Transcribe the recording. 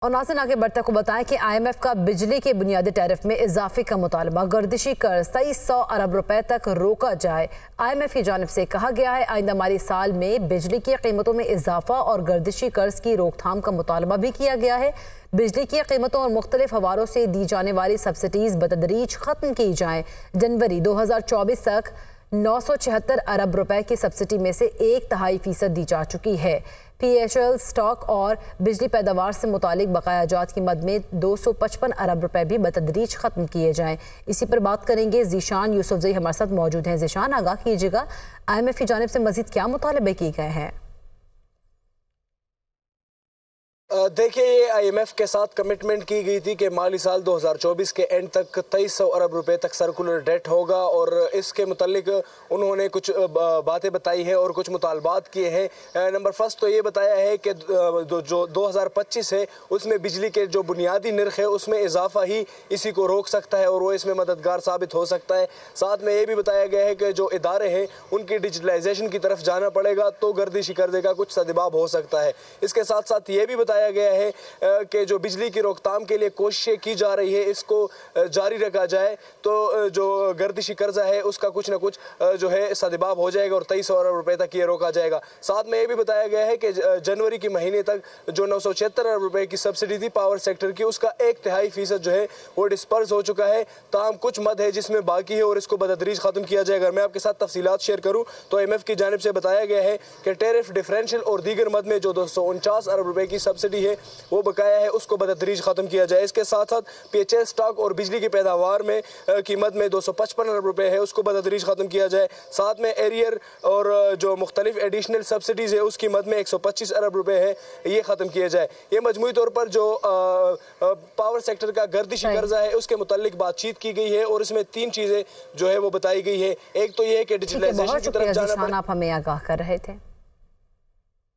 और नाज़रीन आगे बढ़ते को बताएं कि IMF का बिजली के बुनियादी टैरिफ में इजाफे का मुतालबा गर्दिशी कर्ज 2300 अरब रुपए तक रोका जाए। IMF की जानिब से कहा गया है आइंदा माली साल में बिजली की कीमतों में इजाफा और गर्दिशी कर्ज की रोकथाम का मुतालबा भी किया गया है। बिजली की कीमतों और मुख्तलिफ हवालों से दी जाने वाली सब्सिडीज बतदरीज खत्म की जाएं। जनवरी 2024 तक 976 अरब रुपए की सब्सिडी में से 1/3% दी जा चुकी है। PHL स्टॉक और बिजली पैदावार से मुतालिक बकाया जात की मद में 255 अरब रुपए भी बतदरीज खत्म किए जाएं। इसी पर बात करेंगे। ज़ीशान यूसुफजई हमारे साथ मौजूद हैं। ज़ीशान, आगाह कीजिएगा, IMF की जानिब से मजीद क्या मुतालबे किए गए हैं? देखिए, ये IMF के साथ कमिटमेंट की गई थी कि माली साल 2024 के एंड तक 2300 अरब रुपए तक सर्कुलर डेट होगा और इसके मुतालिक उन्होंने कुछ बातें बताई है और कुछ मुतालबात किए हैं। नंबर फर्स्ट तो ये बताया है कि जो 2025 है उसमें बिजली के जो बुनियादी नर्ख है उसमें इजाफा ही इसी को रोक सकता है और वो इसमें मददगार साबित हो सकता है। साथ में ये भी बताया गया है कि जो इदारे हैं उनकी डिजिटलाइजेशन की तरफ जाना पड़ेगा तो गर्दिशी कर्जे का कुछ सदबाब हो सकता है। इसके साथ साथ ये भी बताया गया है कि जो बिजली की रोकथाम के लिए कोशिशें की जा रही है इसको जारी रखा जाए तो जो गर्दिशी कर्जा है उसका कुछ ना कुछ जो है सदबाब हो जाएगा और 2300 अरब रुपए तक ये रोका जाएगा। साथ में ये भी बताया गया है कि जनवरी के महीने तक जो 976 अरब रुपए की सब्सिडी थी पावर सेक्टर की उसका 1/3% जो है वो डिस्पर्स हो चुका है। ताहम कुछ मद है जिसमें बाकी है और इसको बतदरीज खत्म किया जाएगा। मैं आपके साथ तफसीलात शेयर करूं तो IMF की जानिब से बताया गया है कि टैरिफ डिफरेंशियल और दीगर मद में जो 249 अरब रुपए की सब्सिडी है वो बकाया है उसको बतदरीज खत्म किया जाए। इसके साथ साथ PHL स्टॉक और बिजली की पैदावार में कीमत में 255 अरब रुपए है उसको बतदरीज खत्म किया जाए। साथ में एरियर और जो मुख्तलिफ एडिशनल सब्सिडीज है उसकी मद में 125 अरब रुपए है ये खत्म किया जाए। ये मजमूई तौर पर जो पावर सेक्टर का गर्दिशी कर्जा है उसके मुतालिक बातचीत की गई है और इसमें 3 चीजें जो है वो बताई गई है। एक तो ये है कि डिजिटलाइजेशन की तरफ जाना, आप हमें आगाह कर रहे थे।